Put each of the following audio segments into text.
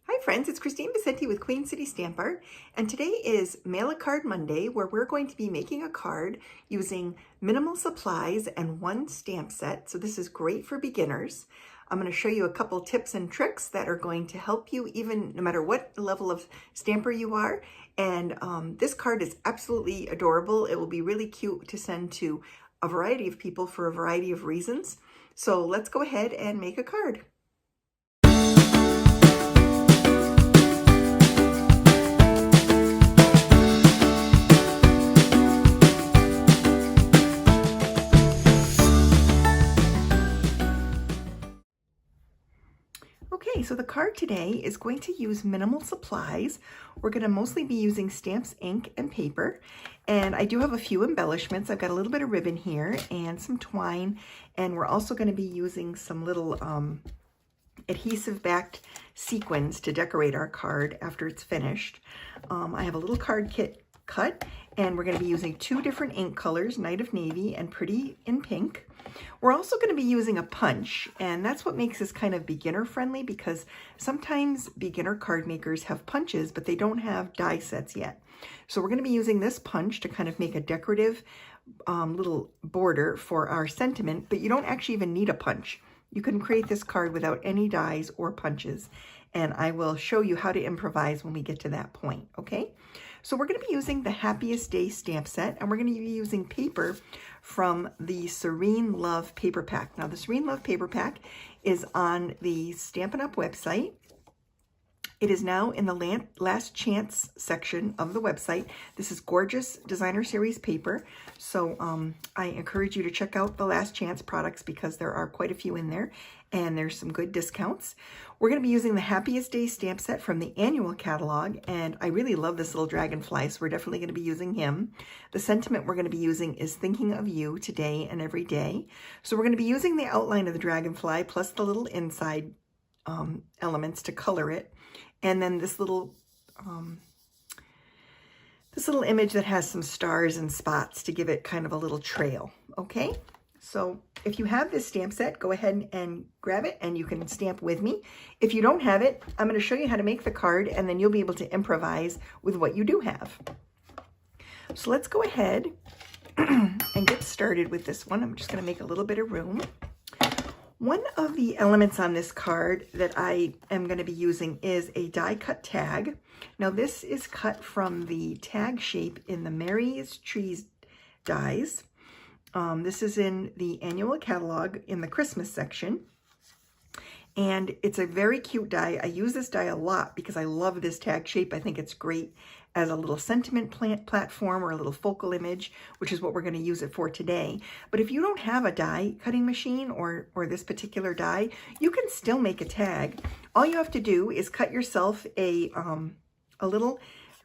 Hi friends, it's Kristine Vicente with Queen City Stamp Art, and today is Mail a Card Monday, where we're going to be making a card using minimal supplies and one stamp set. So this is great for beginners. I'm going to show you a couple tips and tricks that are going to help you even no matter what level of stamper you are. And this card is absolutely adorable. It will be really cute to send to a variety of people for a variety of reasons. So let's go ahead and make a card. Okay, so the card today is going to use minimal supplies. We're going to mostly be using stamps, ink, and paper. And I do have a few embellishments. I've got a little bit of ribbon here and some twine. And we're also going to be using some little adhesive-backed sequins to decorate our card after it's finished. I have a little card kit cut, and we're going to be using two different ink colors, Night of Navy and Pretty in Pink. We're also going to be using a punch, and that's what makes this kind of beginner friendly, because sometimes beginner card makers have punches, but they don't have die sets yet. So we're going to be using this punch to kind of make a decorative little border for our sentiment, but you don't actually even need a punch. You can create this card without any dies or punches, and I will show you how to improvise when we get to that point, okay? So we're going to be using the Happiest Day stamp set, and we're going to be using paper from the Serene Love paper pack. Now, the Serene Love paper pack is on the Stampin' Up website. It is now in the last chance section of the website. This is gorgeous designer series paper. So I encourage you to check out the last chance products because there are quite a few in there and there's some good discounts. We're going to be using the Happiest Day stamp set from the annual catalog, and I really love this little dragonfly, so we're definitely going to be using him. The sentiment we're going to be using is thinking of you today and every day. So we're going to be using the outline of the dragonfly plus the little inside elements to color it. And then this little image that has some stars and spots to give it kind of a little trail, okay? So if you have this stamp set, go ahead and grab it and you can stamp with me. If you don't have it, I'm going to show you how to make the card, and then you'll be able to improvise with what you do have. So let's go ahead and get started with this one. I'm just going to make a little bit of room. One of the elements on this card that I am going to be using is a die cut tag. Now this is cut from the tag shape in the Merriest Trees dies. This is in the annual catalog in the Christmas section. And it's a very cute die. I use this die a lot because I love this tag shape. I think it's great as a little sentiment platform or a little focal image, which is what we're going to use it for today. But if you don't have a die cutting machine or this particular die, you can still make a tag. All you have to do is cut yourself a little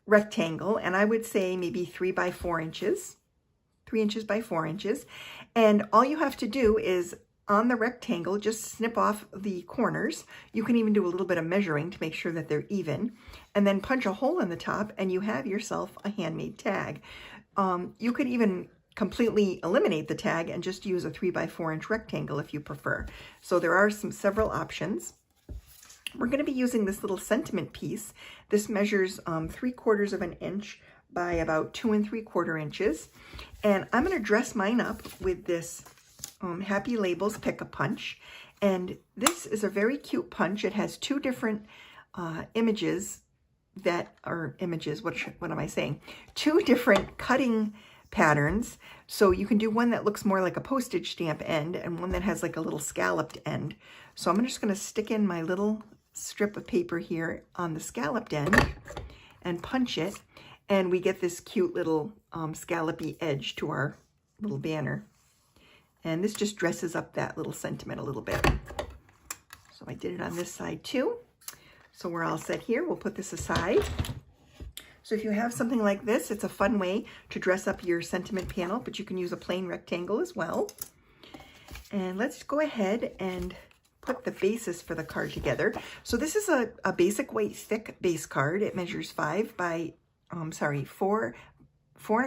rectangle, and I would say maybe 3 by 4 inches, 3 inches by 4 inches. And all you have to do is on the rectangle, just snip off the corners. You can even do a little bit of measuring to make sure that they're even, and then punch a hole in the top and you have yourself a handmade tag. You could even completely eliminate the tag and just use a 3 by 4 inch rectangle if you prefer. So there are several options. We're going to be using this little sentiment piece. This measures 3/4 of an inch by about 2 3/4 inches. And I'm going to dress mine up with this Happy Labels Pick a Punch, and this is a very cute punch. It has two different images that are what am I saying? Two different cutting patterns. So you can do one that looks more like a postage stamp end and one that has like a little scalloped end. So I'm just going to stick in my little strip of paper here on the scalloped end and punch it, and we get this cute little scallopy edge to our little banner. And this just dresses up that little sentiment a little bit. So I did it on this side too. So we're all set here. We'll put this aside. So if you have something like this, it's a fun way to dress up your sentiment panel, but you can use a plain rectangle as well. And let's go ahead and put the basis for the card together. So this is a basic weight thick base card. It measures 4 4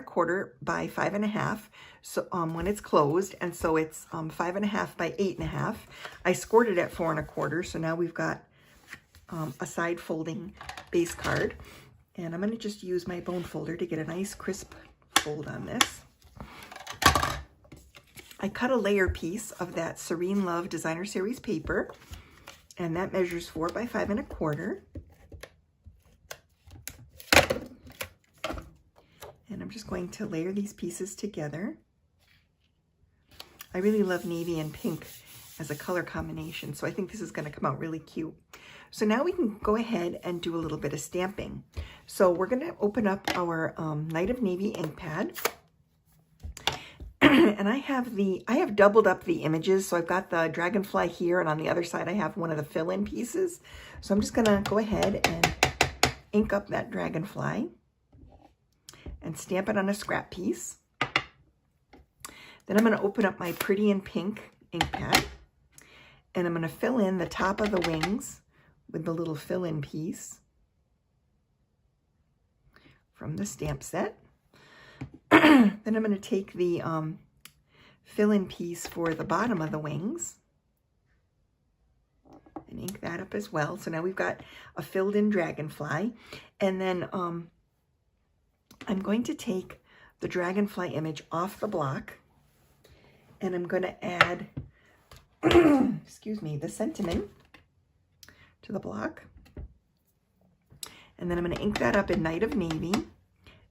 1/4 by 5 1/2. So when it's closed, and so it's 5 1/2 by 8 1/2. I scored it at 4 1/4, so now we've got a side folding base card. And I'm going to just use my bone folder to get a nice crisp fold on this. I cut a layer piece of that Serene Love Designer Series paper, and that measures 4 by 5 1/4. And I'm just going to layer these pieces together. I really love navy and pink as a color combination, so I think this is going to come out really cute. So now we can go ahead and do a little bit of stamping. So we're going to open up our Night of Navy ink pad. And I have doubled up the images. So I've got the dragonfly here, and on the other side I have one of the fill-in pieces. So I'm just going to go ahead and ink up that dragonfly and stamp it on a scrap piece. Then I'm going to open up my Pretty in Pink ink pad, and I'm going to fill in the top of the wings with the little fill-in piece from the stamp set. Then I'm going to take the fill-in piece for the bottom of the wings and ink that up as well. So now we've got a filled-in dragonfly. And then I'm going to take the dragonfly image off the block, and I'm going to add, excuse me, the sentiment to the block. And then I'm going to ink that up in Night of Navy,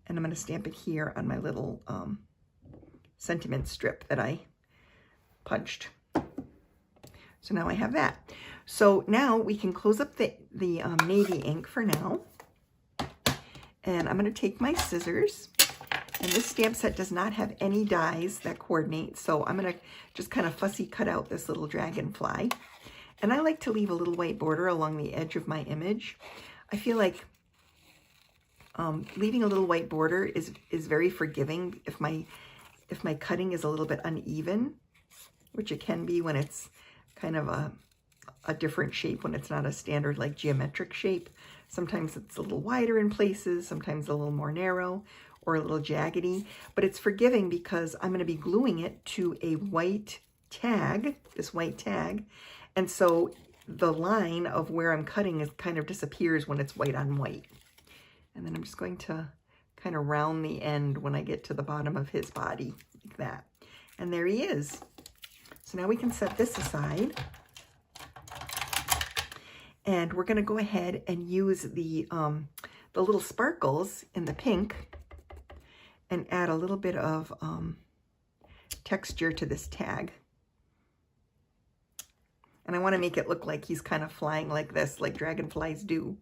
and I'm going to stamp it here on my little sentiment strip that I punched. So now I have that. So now we can close up the navy ink for now. And I'm going to take my scissors. And this stamp set does not have any dies that coordinate, so I'm going to just kind of fussy cut out this little dragonfly. And I like to leave a little white border along the edge of my image. I feel like leaving a little white border is very forgiving if my cutting is a little bit uneven, which it can be when it's kind of a different shape, when it's not a standard like geometric shape. Sometimes it's a little wider in places, sometimes a little more narrow, or a little jaggedy, but it's forgiving because I'm going to be gluing it to a white tag, this white tag, and so the line of where I'm cutting is kind of disappears when it's white on white. And then I'm just going to kind of round the end when I get to the bottom of his body, like that. And there he is. So now we can set this aside. And we're going to go ahead and use the little sparkles in the pink and add a little bit of texture to this tag. And I want to make it look like he's kind of flying like this, like dragonflies do.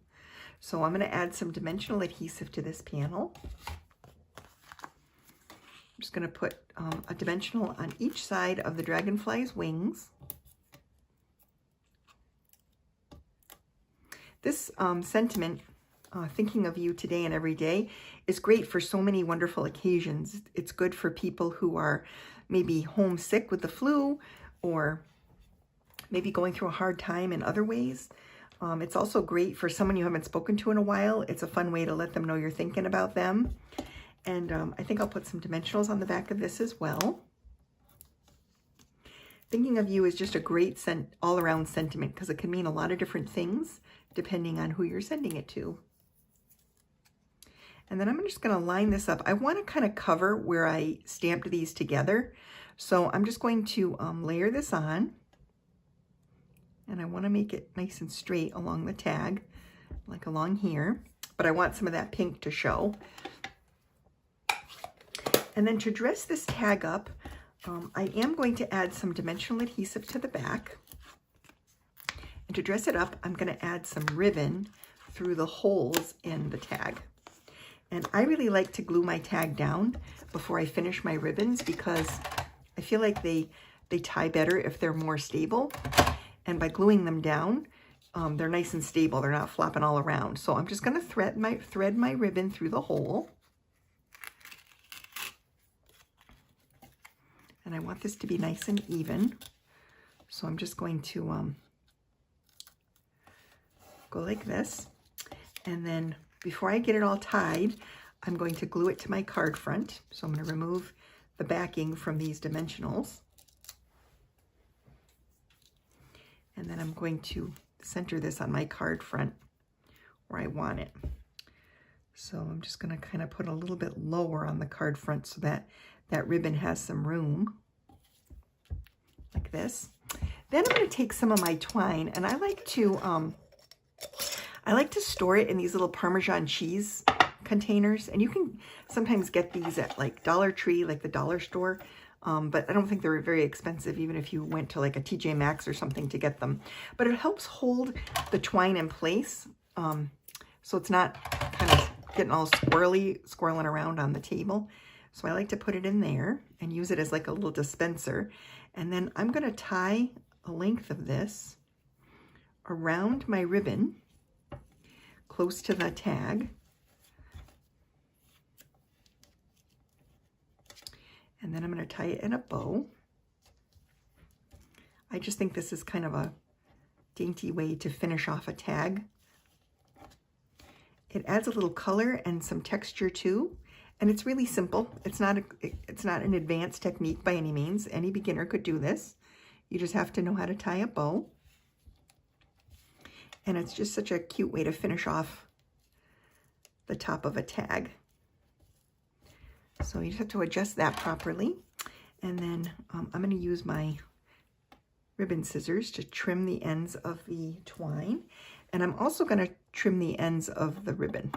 So I'm going to add some dimensional adhesive to this panel. I'm just going to put a dimensional on each side of the dragonfly's wings. This sentiment, thinking of you today and every day, is great for so many wonderful occasions. It's good for people who are maybe homesick with the flu, or maybe going through a hard time in other ways. It's also great for someone you haven't spoken to in a while. It's a fun way to let them know you're thinking about them. And I think I'll put some dimensionals on the back of this as well. Thinking of you is just a great all-around sentiment because it can mean a lot of different things depending on who you're sending it to. And then I'm just going to line this up. I want to kind of cover where I stamped these together. So I'm just going to layer this on. And I want to make it nice and straight along the tag, like along here. But I want some of that pink to show. And then to dress this tag up, I am going to add some dimensional adhesive to the back. And to dress it up, I'm going to add some ribbon through the holes in the tag. And I really like to glue my tag down before I finish my ribbons because I feel like they tie better if they're more stable. And by gluing them down, they're nice and stable. They're not flopping all around. So I'm just going to thread my ribbon through the hole. And I want this to be nice and even. So I'm just going to go like this. And then before I get it all tied, I'm going to glue it to my card front. So I'm going to remove the backing from these dimensionals. And then I'm going to center this on my card front where I want it. So I'm just going to kind of put a little bit lower on the card front so that that ribbon has some room, like this. Then I'm going to take some of my twine, and I like to store it in these little Parmesan cheese containers, and you can sometimes get these at like Dollar Tree, like the dollar store, but I don't think they're very expensive, even if you went to like a TJ Maxx or something to get them. But it helps hold the twine in place, so it's not kind of getting all squirreling around on the table. So I like to put it in there and use it as like a little dispenser. And then I'm going to tie a length of this around my ribbon close to the tag. And then I'm going to tie it in a bow. I just think this is kind of a dainty way to finish off a tag. It adds a little color and some texture too, and it's really simple. It's not an advanced technique by any means. Any beginner could do this. You just have to know how to tie a bow. And it's just such a cute way to finish off the top of a tag. So you just have to adjust that properly. And then I'm going to use my ribbon scissors to trim the ends of the twine. And I'm also going to trim the ends of the ribbon.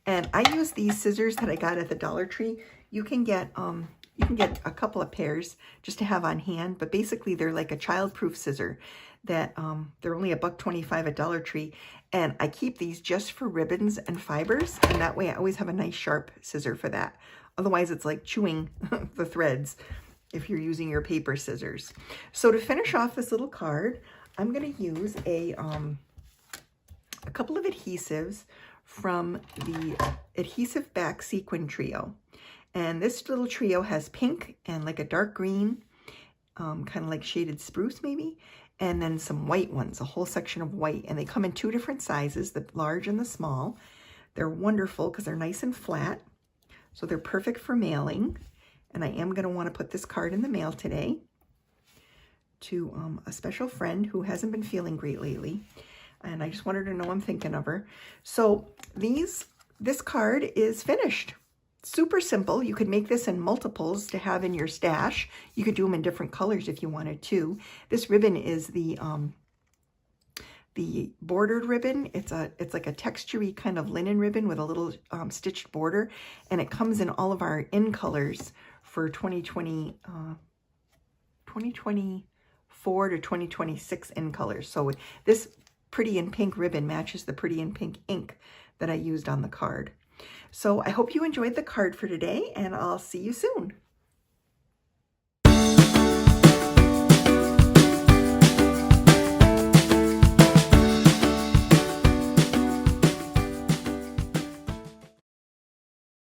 And I use these scissors that I got at the Dollar Tree. You can get a couple of pairs just to have on hand, but basically they're like a child-proof scissor that they're only $1.25 at Dollar Tree. And I keep these just for ribbons and fibers, and that way I always have a nice sharp scissor for that. Otherwise it's like chewing the threads if you're using your paper scissors. So to finish off this little card, I'm going to use a couple of adhesives from the Adhesive Back Sequin Trio. And this little trio has pink and like a dark green, kind of like shaded spruce maybe, and then some white ones, a whole section of white. And they come in 2 different sizes, the large and the small. They're wonderful because they're nice and flat. So they're perfect for mailing. And I am going to want to put this card in the mail today to a special friend who hasn't been feeling great lately. And I just wanted her to know I'm thinking of her. So this card is finished. Super simple. You could make this in multiples to have in your stash. You could do them in different colors if you wanted to. This ribbon is the bordered ribbon. It's like a textury kind of linen ribbon with a little stitched border, and it comes in all of our in colors for 2024 to 2026 in colors. So this Pretty in Pink ribbon matches the Pretty in Pink ink that I used on the card. So I hope you enjoyed the card for today, and I'll see you soon.